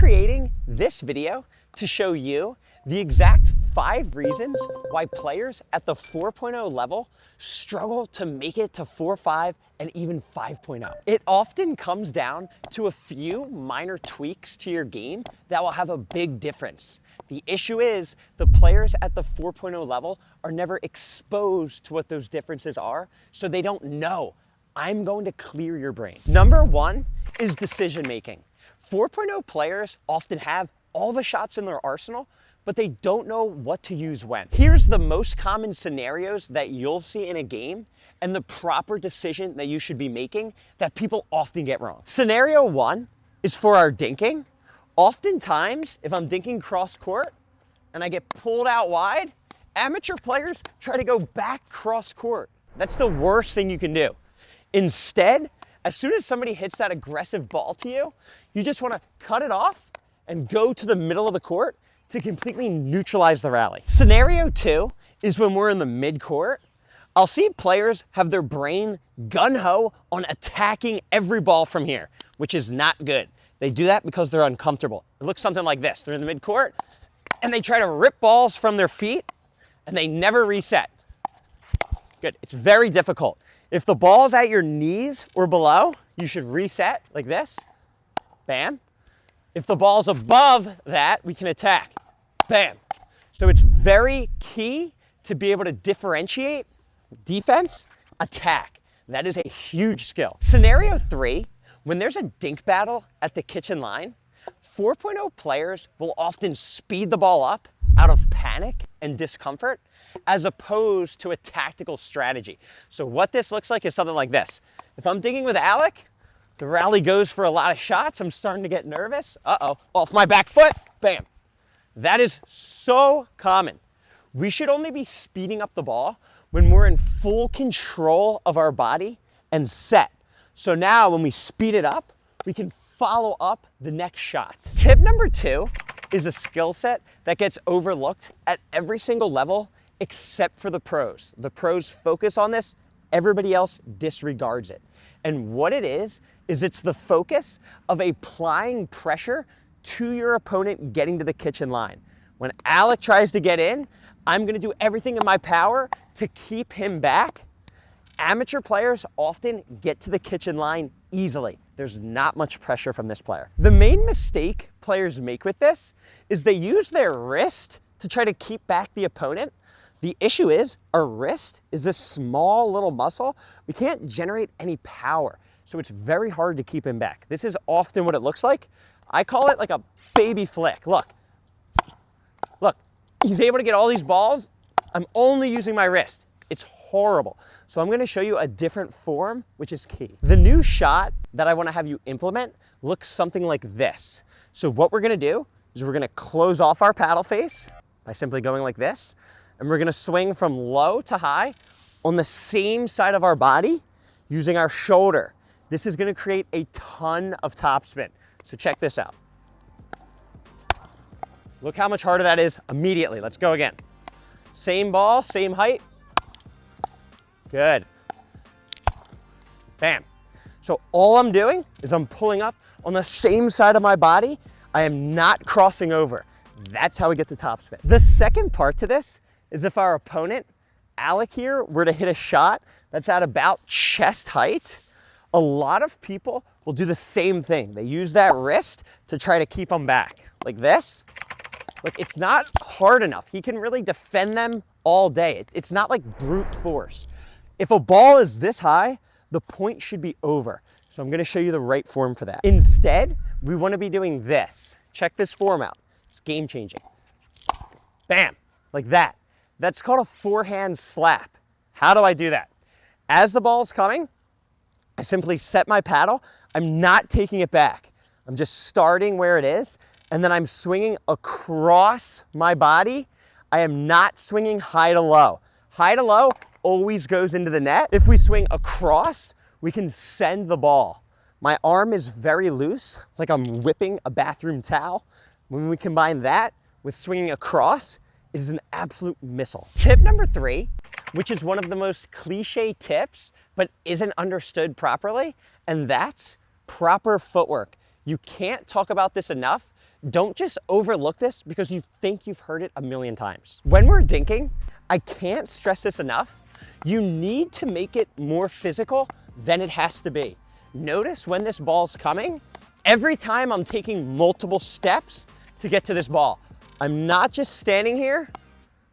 creating this video to show you the exact 5 reasons why players at the 4.0 level struggle to make it to 4.5 and even 5.0. It often comes down to a few minor tweaks to your game that will have a big difference. The issue is the players at the 4.0 level are never exposed to what those differences are, so they don't know. I'm going to clear your brain. Number 1 is decision making. 4.0 players often have all the shots in their arsenal, but they don't know what to use when. Here's the most common scenarios that you'll see in a game and the proper decision that you should be making that people often get wrong. Scenario 1 is for our dinking. Oftentimes, if I'm dinking cross court and I get pulled out wide, amateur players try to go back cross court. That's the worst thing you can do. Instead, as soon as somebody hits that aggressive ball to you, you just want to cut it off and go to the middle of the court to completely neutralize the rally. Scenario 2 is when we're in the midcourt. I'll see players have their brain gun-ho on attacking every ball from here, which is not good. They do that because they're uncomfortable. It looks something like this. They're in the midcourt and they try to rip balls from their feet and they never reset. Good, it's very difficult. If the ball's at your knees or below, you should reset like this, bam. If the ball's above that, we can attack, bam. So it's very key to be able to differentiate defense, attack. That is a huge skill. Scenario 3, when there's a dink battle at the kitchen line, 4.0 players will often speed the ball up out of panic and discomfort as opposed to a tactical strategy. So what this looks like is something like this. If I'm dinking with Alec, the rally goes for a lot of shots. I'm starting to get nervous. Uh-oh, off my back foot, bam. That is so common. We should only be speeding up the ball when we're in full control of our body and set. So now when we speed it up, we can follow up the next shot. Tip number 2 is a skill set that gets overlooked at every single level except for the pros. The pros focus on this, everybody else disregards it. And what it is it's the focus of applying pressure to your opponent getting to the kitchen line. When Alec tries to get in, I'm gonna do everything in my power to keep him back. Amateur players often get to the kitchen line easily. There's not much pressure from this player. The main mistake players make with this is they use their wrist to try to keep back the opponent. The issue is our wrist is this small little muscle. We can't generate any power, so it's very hard to keep him back. This is often what it looks like. I call it like a baby flick. Look, he's able to get all these balls. I'm only using my wrist. It's horrible. So I'm gonna show you a different form, which is key. The new shot that I wanna have you implement looks something like this. So what we're gonna do is we're gonna close off our paddle face by simply going like this, and we're gonna swing from low to high on the same side of our body using our shoulder. This is gonna create a ton of topspin. So check this out. Look how much harder that is immediately. Let's go again. Same ball, same height. Good. Bam. So all I'm doing is I'm pulling up on the same side of my body. I am not crossing over. That's how we get the topspin. The second part to this is if our opponent, Alec here, were to hit a shot that's at about chest height, a lot of people will do the same thing. They use that wrist to try to keep them back. Like this. Like, it's not hard enough. He can really defend them all day. It's not like brute force. If a ball is this high, the point should be over. So I'm gonna show you the right form for that. Instead, we wanna be doing this. Check this form out. It's game changing. Bam, like that. That's called a forehand slap. How do I do that? As the ball's coming, I simply set my paddle. I'm not taking it back. I'm just starting where it is, and then I'm swinging across my body. I am not swinging high to low. High to low always goes into the net. If we swing across, we can send the ball. My arm is very loose, like I'm whipping a bathroom towel. When we combine that with swinging across, it is an absolute missile. Tip number 3, which is one of the most cliche tips, but isn't understood properly, and that's proper footwork. You can't talk about this enough. don't just overlook this because you think you've heard it a million times. When we're dinking, I can't stress this enough. You need to make it more physical than it has to be. Notice when this ball's coming, every time I'm taking multiple steps to get to this ball. I'm not just standing here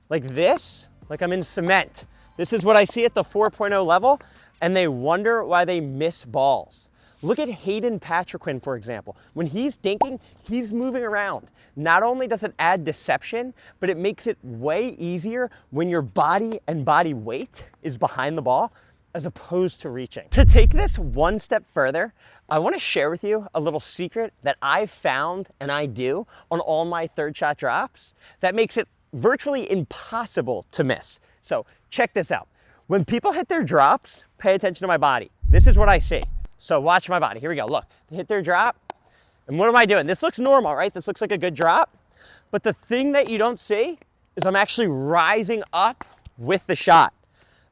like this, like I'm in cement. This is what I see at the 4.0 level, and they wonder why they miss balls. Look at Hayden Patriquin, for example. When he's dinking, he's moving around. Not only does it add deception, but it makes it way easier when your body and body weight is behind the ball as opposed to reaching. To take this one step further, I want to share with you a little secret that I've found and I do on all my third shot drops that makes it virtually impossible to miss. So check this out. When people hit their drops, pay attention to my body. This is what I see. So watch my body. Here we go. Look, they hit their drop. And what am I doing? This looks normal, right? This looks like a good drop. But the thing that you don't see is I'm actually rising up with the shot.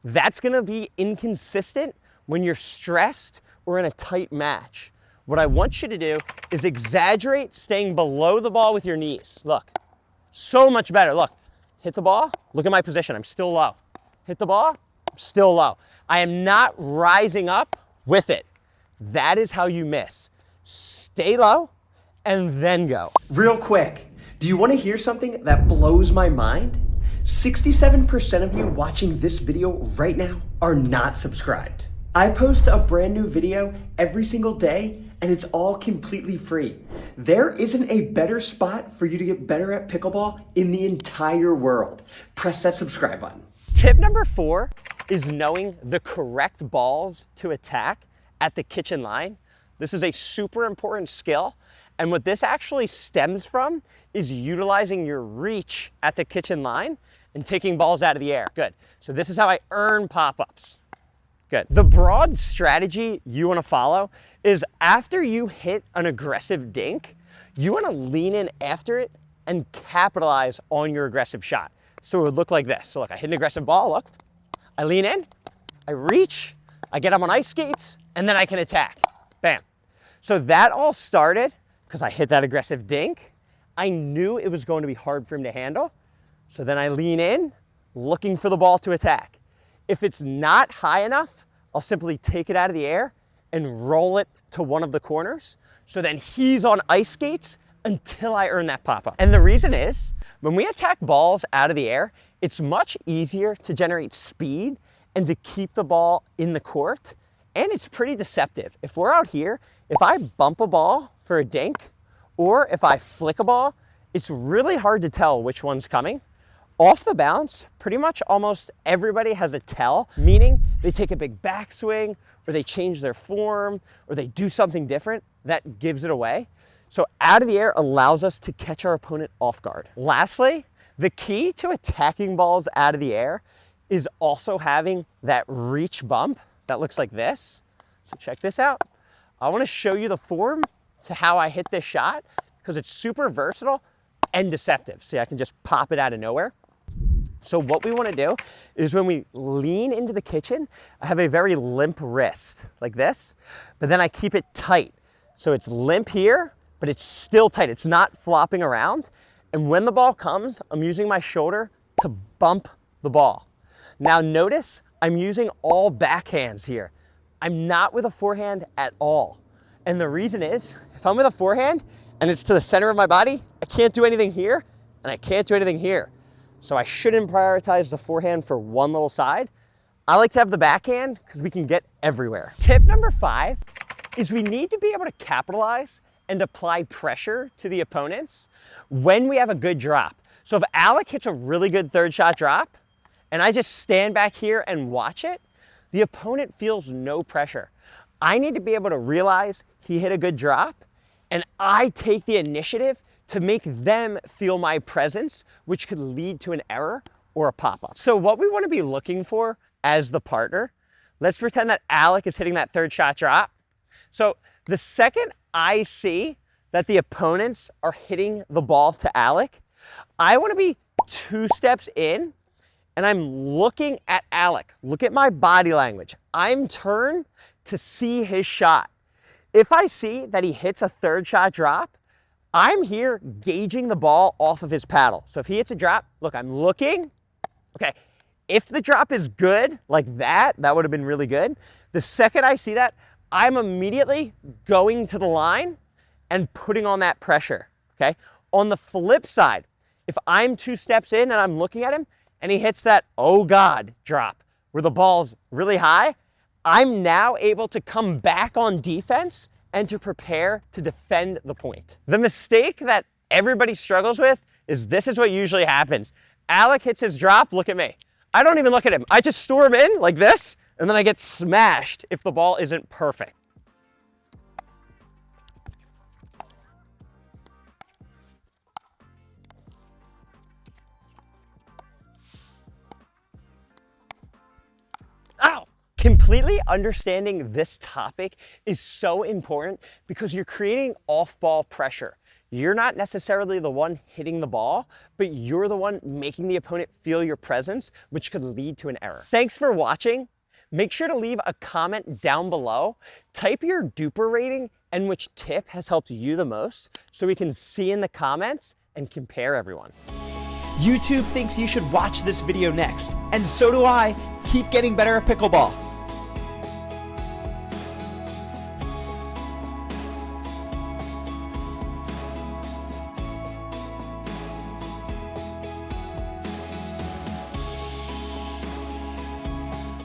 That's going to be inconsistent when you're stressed or in a tight match. What I want you to do is exaggerate staying below the ball with your knees. Look, so much better. Look, hit the ball. Look at my position. I'm still low. Hit the ball. I'm still low. I am not rising up with it. That is how you miss. Stay low and then go. Real quick, do you want to hear something that blows my mind? 67% of you watching this video right now are not subscribed. I post a brand new video every single day and it's all completely free. There isn't a better spot for you to get better at pickleball in the entire world. Press that subscribe button. Tip number 4 is knowing the correct balls to attack at the kitchen line. This is a super important skill. And what this actually stems from is utilizing your reach at the kitchen line and taking balls out of the air. Good. So this is how I earn pop-ups. Good. The broad strategy you want to follow is after you hit an aggressive dink, you want to lean in after it and capitalize on your aggressive shot. So it would look like this. So look, I hit an aggressive ball, look. I lean in, I reach, I get up on ice skates, and then I can attack. Bam. So that all started because I hit that aggressive dink. I knew it was going to be hard for him to handle. So then I lean in, looking for the ball to attack. If it's not high enough, I'll simply take it out of the air and roll it to one of the corners. So then he's on ice skates until I earn that pop-up. And the reason is, when we attack balls out of the air, it's much easier to generate speed and to keep the ball in the court. And it's pretty deceptive. If we're out here, if I bump a ball for a dink, or if I flick a ball, it's really hard to tell which one's coming. Off the bounce, pretty much almost everybody has a tell, meaning they take a big backswing, or they change their form, or they do something different that gives it away. So out of the air allows us to catch our opponent off guard. Lastly, the key to attacking balls out of the air is also having that reach bump that looks like this. So check this out. I want to show you the form to how I hit this shot because it's super versatile and deceptive. See, I can just pop it out of nowhere. So what we want to do is when we lean into the kitchen, I have a very limp wrist like this, but then I keep it tight. So it's limp here, but it's still tight. It's not flopping around. And when the ball comes, I'm using my shoulder to bump the ball. Now notice I'm using all backhands here. I'm not with a forehand at all. And the reason is, if I'm with a forehand and it's to the center of my body, I can't do anything here and I can't do anything here. So I shouldn't prioritize the forehand for one little side. I like to have the backhand because we can get everywhere. Tip number 5 is we need to be able to capitalize and apply pressure to the opponents when we have a good drop. So if Alec hits a really good third shot drop and I just stand back here and watch it, the opponent feels no pressure. I need to be able to realize he hit a good drop and I take the initiative to make them feel my presence, which could lead to an error or a pop-up. So what we want to be looking for as the partner, let's pretend that Alec is hitting that third shot drop. So the second I see that the opponents are hitting the ball to Alec, I want to be 2 steps in and I'm looking at Alec. Look at my body language. I'm turned to see his shot. If I see that he hits a third shot drop, I'm here gauging the ball off of his paddle. So if he hits a drop, look, I'm looking. Okay, if the drop is good, like that would have been really good. The second I see that, I'm immediately going to the line and putting on that pressure, okay? On the flip side, if I'm 2 steps in and I'm looking at him and he hits that, oh God, drop, where the ball's really high, I'm now able to come back on defense and to prepare to defend the point. The mistake that everybody struggles with is this is what usually happens. Alec hits his drop, look at me. I don't even look at him. I just store him in like this, and then I get smashed if the ball isn't perfect. Ow! Completely understanding this topic is so important because you're creating off-ball pressure. You're not necessarily the one hitting the ball, but you're the one making the opponent feel your presence, which could lead to an error. Thanks for watching. Make sure to leave a comment down below. Type your DUPR rating and which tip has helped you the most so we can see in the comments and compare everyone. YouTube thinks you should watch this video next, and so do I. Keep getting better at pickleball.